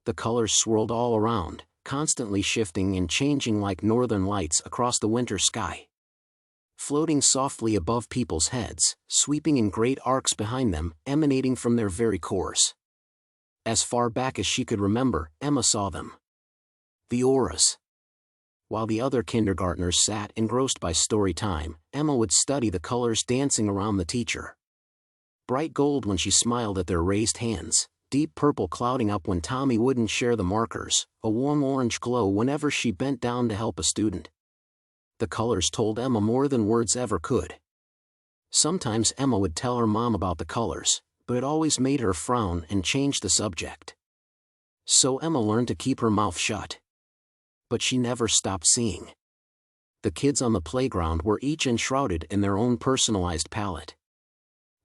The colors swirled all around, constantly shifting and changing like northern lights across the winter sky. Floating softly above people's heads, sweeping in great arcs behind them, emanating from their very cores. As far back as she could remember, Emma saw them. The auras. While the other kindergartners sat engrossed by story time, Emma would study the colors dancing around the teacher. Bright gold when she smiled at their raised hands, deep purple clouding up when Tommy wouldn't share the markers, a warm orange glow whenever she bent down to help a student. The colors told Emma more than words ever could. Sometimes Emma would tell her mom about the colors, but it always made her frown and change the subject. So Emma learned to keep her mouth shut. But she never stopped seeing. The kids on the playground were each enshrouded in their own personalized palette.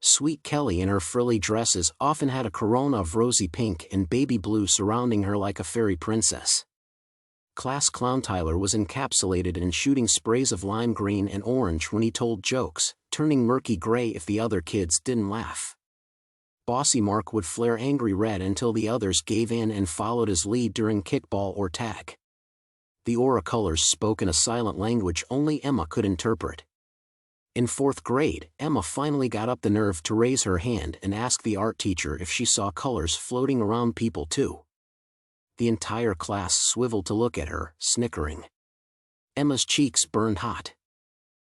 Sweet Kelly in her frilly dresses often had a corona of rosy pink and baby blue surrounding her like a fairy princess. Class clown Tyler was encapsulated in shooting sprays of lime green and orange when he told jokes, turning murky gray if the other kids didn't laugh. Bossy Mark would flare angry red until the others gave in and followed his lead during kickball or tag. The aura colors spoke in a silent language only Emma could interpret. In 4th grade, Emma finally got up the nerve to raise her hand and ask the art teacher if she saw colors floating around people too. The entire class swiveled to look at her, snickering. Emma's cheeks burned hot.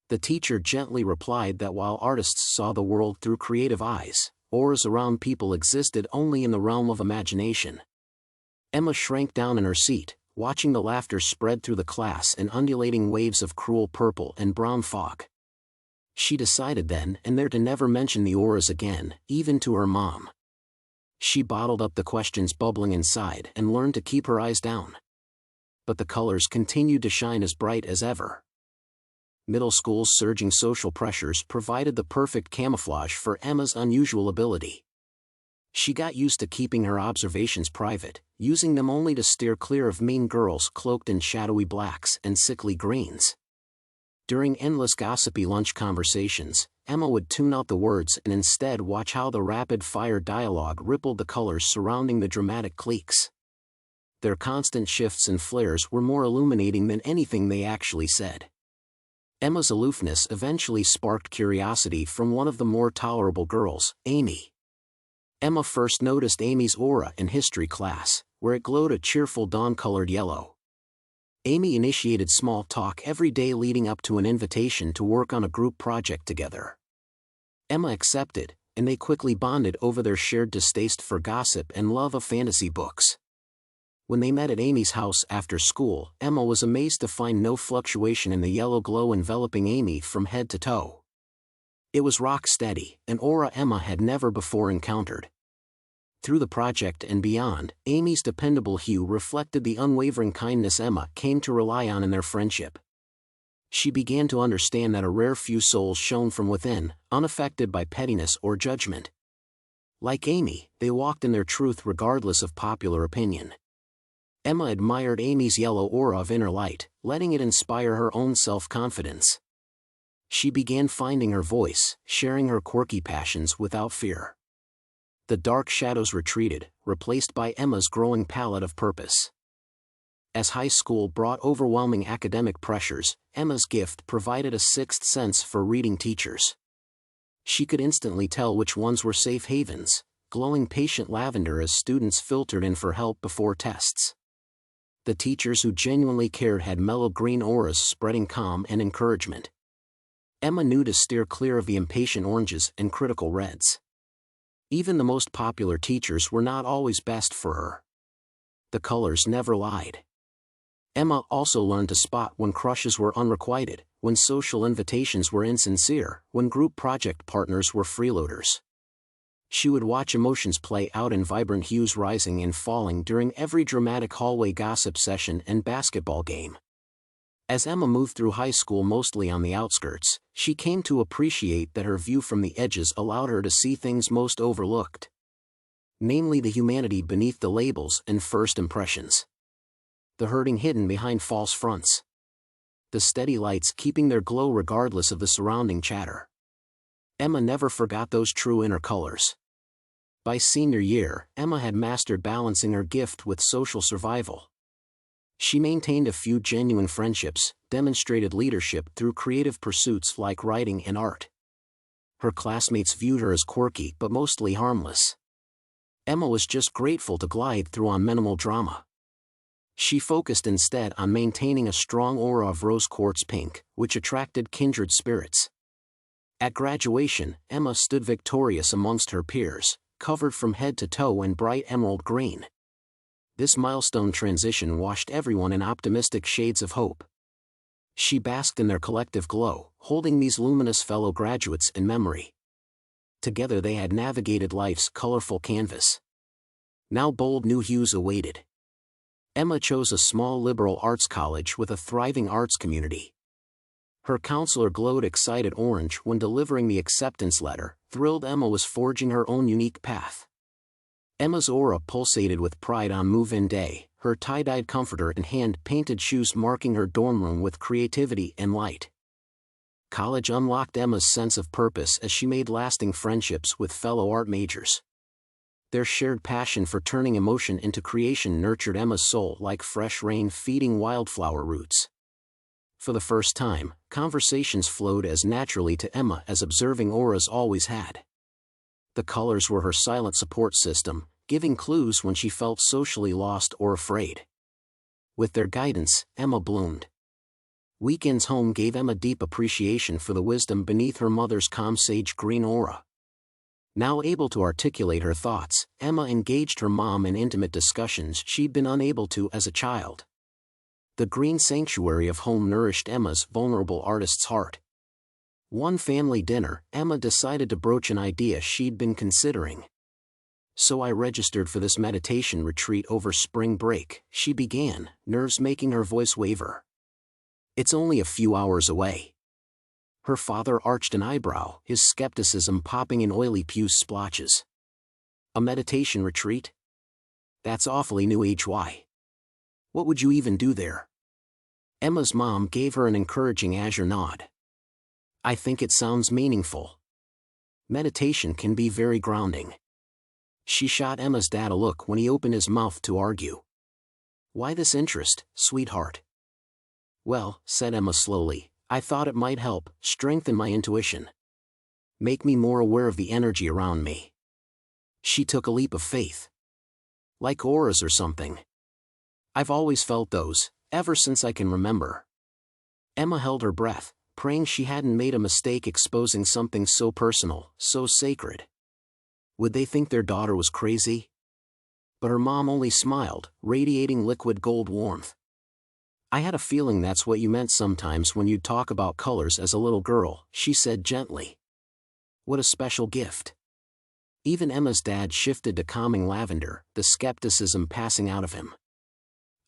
The teacher gently replied that while artists saw the world through creative eyes, auras around people existed only in the realm of imagination. Emma shrank down in her seat, watching the laughter spread through the class in undulating waves of cruel purple and brown fog. She decided then and there to never mention the auras again, even to her mom. She bottled up the questions bubbling inside and learned to keep her eyes down. But the colors continued to shine as bright as ever. Middle school's surging social pressures provided the perfect camouflage for Emma's unusual ability. She got used to keeping her observations private, using them only to steer clear of mean girls cloaked in shadowy blacks and sickly greens. During endless gossipy lunch conversations, Emma would tune out the words and instead watch how the rapid-fire dialogue rippled the colors surrounding the dramatic cliques. Their constant shifts and flares were more illuminating than anything they actually said. Emma's aloofness eventually sparked curiosity from one of the more tolerable girls, Amy. Emma first noticed Amy's aura in history class, where it glowed a cheerful dawn-colored yellow. Amy initiated small talk every day leading up to an invitation to work on a group project together. Emma accepted, and they quickly bonded over their shared distaste for gossip and love of fantasy books. When they met at Amy's house after school, Emma was amazed to find no fluctuation in the yellow glow enveloping Amy from head to toe. It was rock steady, an aura Emma had never before encountered. Through the project and beyond, Amy's dependable hue reflected the unwavering kindness Emma came to rely on in their friendship. She began to understand that a rare few souls shone from within, unaffected by pettiness or judgment. Like Amy, they walked in their truth regardless of popular opinion. Emma admired Amy's yellow aura of inner light, letting it inspire her own self-confidence. She began finding her voice, sharing her quirky passions without fear. The dark shadows retreated, replaced by Emma's growing palette of purpose. As high school brought overwhelming academic pressures, Emma's gift provided a sixth sense for reading teachers. She could instantly tell which ones were safe havens, glowing patient lavender as students filtered in for help before tests. The teachers who genuinely cared had mellow green auras spreading calm and encouragement. Emma knew to steer clear of the impatient oranges and critical reds. Even the most popular teachers were not always best for her. The colors never lied. Emma also learned to spot when crushes were unrequited, when social invitations were insincere, when group project partners were freeloaders. She would watch emotions play out in vibrant hues rising and falling during every dramatic hallway gossip session and basketball game. As Emma moved through high school mostly on the outskirts, she came to appreciate that her view from the edges allowed her to see things most overlooked. Namely the humanity beneath the labels and first impressions. The hurting hidden behind false fronts. The steady lights keeping their glow regardless of the surrounding chatter. Emma never forgot those true inner colors. By senior year, Emma had mastered balancing her gift with social survival. She maintained a few genuine friendships, demonstrated leadership through creative pursuits like writing and art. Her classmates viewed her as quirky but mostly harmless. Emma was just grateful to glide through on minimal drama. She focused instead on maintaining a strong aura of rose quartz pink, which attracted kindred spirits. At graduation, Emma stood victorious amongst her peers, covered from head to toe in bright emerald green. This milestone transition washed everyone in optimistic shades of hope. She basked in their collective glow, holding these luminous fellow graduates in memory. Together they had navigated life's colorful canvas. Now bold new hues awaited. Emma chose a small liberal arts college with a thriving arts community. Her counselor glowed excited orange when delivering the acceptance letter, thrilled Emma was forging her own unique path. Emma's aura pulsated with pride on move-in day, her tie-dyed comforter and hand-painted shoes marking her dorm room with creativity and light. College unlocked Emma's sense of purpose as she made lasting friendships with fellow art majors. Their shared passion for turning emotion into creation nurtured Emma's soul like fresh rain feeding wildflower roots. For the first time, conversations flowed as naturally to Emma as observing auras always had. The colors were her silent support system, giving clues when she felt socially lost or afraid. With their guidance, Emma bloomed. Weekends home gave Emma deep appreciation for the wisdom beneath her mother's calm sage green aura. Now able to articulate her thoughts, Emma engaged her mom in intimate discussions she'd been unable to as a child. The green sanctuary of home nourished Emma's vulnerable artist's heart. One family dinner, Emma decided to broach an idea she'd been considering. "So I registered for this meditation retreat over spring break," she began, nerves making her voice waver. "It's only a few hours away." Her father arched an eyebrow, his skepticism popping in oily puce splotches. "A meditation retreat? That's awfully new age. Why? What would you even do there?" Emma's mom gave her an encouraging azure nod. "I think it sounds meaningful. Meditation can be very grounding." She shot Emma's dad a look when he opened his mouth to argue. "Why this interest, sweetheart?" "Well," said Emma slowly, "I thought it might help strengthen my intuition. Make me more aware of the energy around me." She took a leap of faith. "Like auras or something?" "I've always felt those, ever since I can remember." Emma held her breath, praying she hadn't made a mistake exposing something so personal, so sacred. Would they think their daughter was crazy? But her mom only smiled, radiating liquid gold warmth. "I had a feeling that's what you meant sometimes when you'd talk about colors as a little girl," she said gently. "What a special gift." Even Emma's dad shifted to calming lavender, the skepticism passing out of him.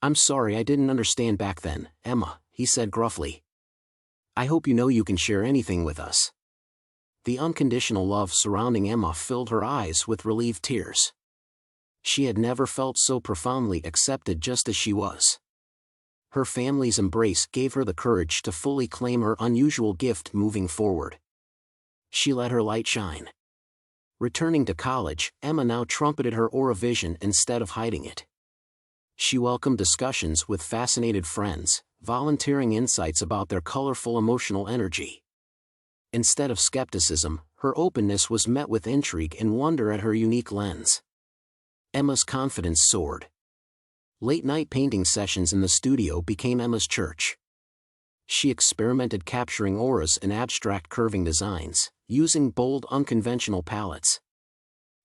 "I'm sorry I didn't understand back then, Emma," he said gruffly. "I hope you know you can share anything with us." The unconditional love surrounding Emma filled her eyes with relieved tears. She had never felt so profoundly accepted just as she was. Her family's embrace gave her the courage to fully claim her unusual gift moving forward. She let her light shine. Returning to college, Emma now trumpeted her aura vision instead of hiding it. She welcomed discussions with fascinated friends, volunteering insights about their colorful emotional energy. Instead of skepticism, her openness was met with intrigue and wonder at her unique lens. Emma's confidence soared. Late-night painting sessions in the studio became Emma's church. She experimented capturing auras and abstract curving designs, using bold unconventional palettes.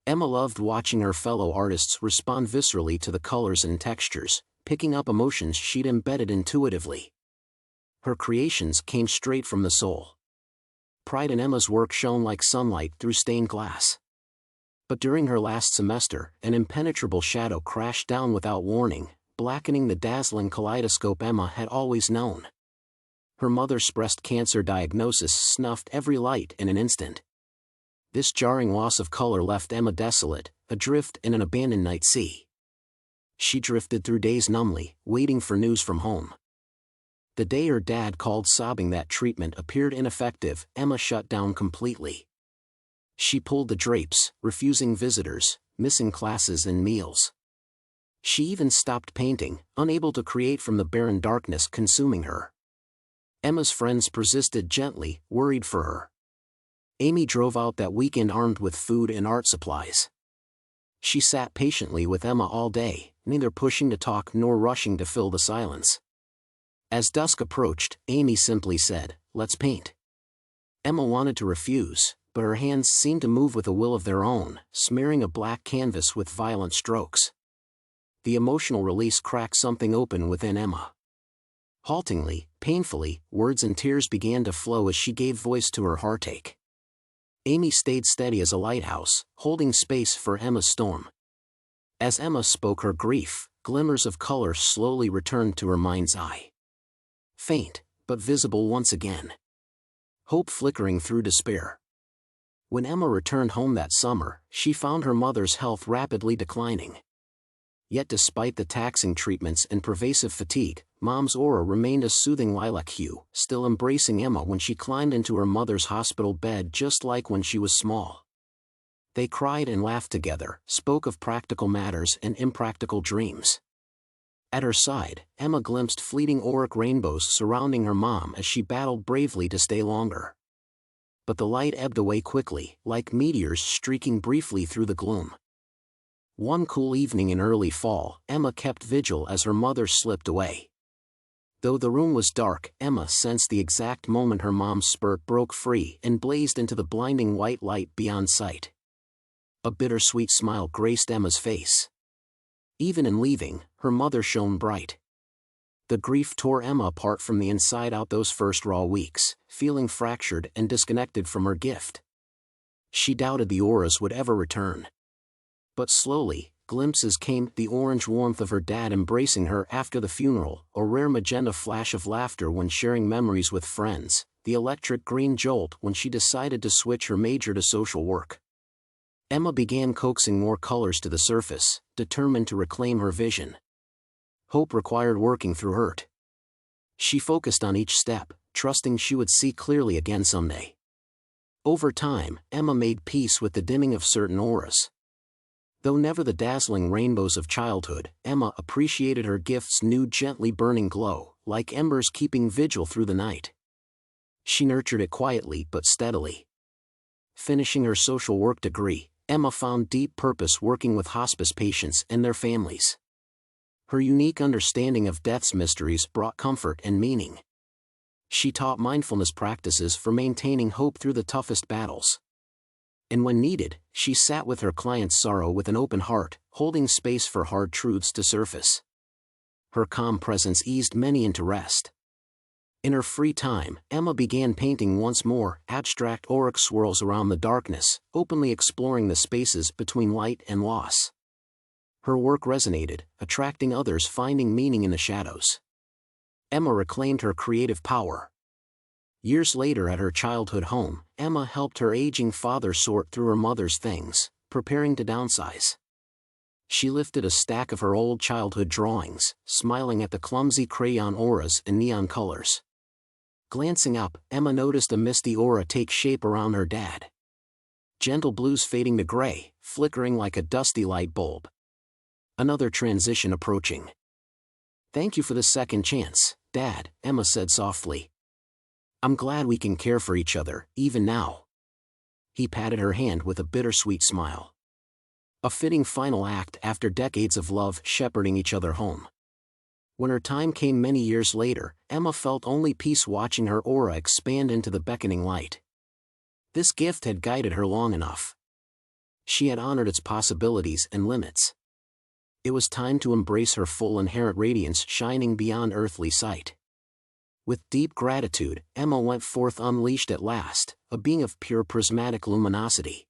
Emma loved watching her fellow artists respond viscerally to the colors and textures, picking up emotions she'd embedded intuitively. Her creations came straight from the soul. Pride in Emma's work shone like sunlight through stained glass. But during her last semester, an impenetrable shadow crashed down without warning, blackening the dazzling kaleidoscope Emma had always known. Her mother's breast cancer diagnosis snuffed every light in an instant. This jarring loss of color left Emma desolate, adrift in an abandoned night sea. She drifted through days numbly, waiting for news from home. The day her dad called sobbing that treatment appeared ineffective, Emma shut down completely. She pulled the drapes, refusing visitors, missing classes and meals. She even stopped painting, unable to create from the barren darkness consuming her. Emma's friends persisted gently, worried for her. Amy drove out that weekend armed with food and art supplies. She sat patiently with Emma all day, neither pushing to talk nor rushing to fill the silence. As dusk approached, Amy simply said, "Let's paint." Emma wanted to refuse, but her hands seemed to move with a will of their own, smearing a black canvas with violent strokes. The emotional release cracked something open within Emma. Haltingly, painfully, words and tears began to flow as she gave voice to her heartache. Amy stayed steady as a lighthouse, holding space for Emma's storm. As Emma spoke her grief, glimmers of color slowly returned to her mind's eye. Faint, but visible once again. Hope flickering through despair. When Emma returned home that summer, she found her mother's health rapidly declining. Yet despite the taxing treatments and pervasive fatigue, Mom's aura remained a soothing lilac hue, still embracing Emma when she climbed into her mother's hospital bed just like when she was small. They cried and laughed together, spoke of practical matters and impractical dreams. At her side, Emma glimpsed fleeting auric rainbows surrounding her mom as she battled bravely to stay longer. But the light ebbed away quickly, like meteors streaking briefly through the gloom. One cool evening in early fall, Emma kept vigil as her mother slipped away. Though the room was dark, Emma sensed the exact moment her mom's spirit broke free and blazed into the blinding white light beyond sight. A bittersweet smile graced Emma's face. Even in leaving, her mother shone bright. The grief tore Emma apart from the inside out those first raw weeks, feeling fractured and disconnected from her gift. She doubted the auras would ever return. But slowly, glimpses came, the orange warmth of her dad embracing her after the funeral, a rare magenta flash of laughter when sharing memories with friends, the electric green jolt when she decided to switch her major to social work. Emma began coaxing more colors to the surface, determined to reclaim her vision. Hope required working through hurt. She focused on each step, trusting she would see clearly again someday. Over time, Emma made peace with the dimming of certain auras. Though never the dazzling rainbows of childhood, Emma appreciated her gift's new gently burning glow, like embers keeping vigil through the night. She nurtured it quietly but steadily. Finishing her social work degree, Emma found deep purpose working with hospice patients and their families. Her unique understanding of death's mysteries brought comfort and meaning. She taught mindfulness practices for maintaining hope through the toughest battles. And when needed, she sat with her client's sorrow with an open heart, holding space for hard truths to surface. Her calm presence eased many into rest. In her free time, Emma began painting once more, abstract auric swirls around the darkness, openly exploring the spaces between light and loss. Her work resonated, attracting others finding meaning in the shadows. Emma reclaimed her creative power. Years later at her childhood home, Emma helped her aging father sort through her mother's things, preparing to downsize. She lifted a stack of her old childhood drawings, smiling at the clumsy crayon auras and neon colors. Glancing up, Emma noticed a misty aura take shape around her dad. Gentle blues fading to gray, flickering like a dusty light bulb. Another transition approaching. "Thank you for the second chance, Dad," Emma said softly. "I'm glad we can care for each other, even now." He patted her hand with a bittersweet smile. A fitting final act after decades of love shepherding each other home. When her time came many years later, Emma felt only peace watching her aura expand into the beckoning light. This gift had guided her long enough. She had honored its possibilities and limits. It was time to embrace her full inherent radiance shining beyond earthly sight. With deep gratitude, Emma went forth unleashed at last, a being of pure prismatic luminosity.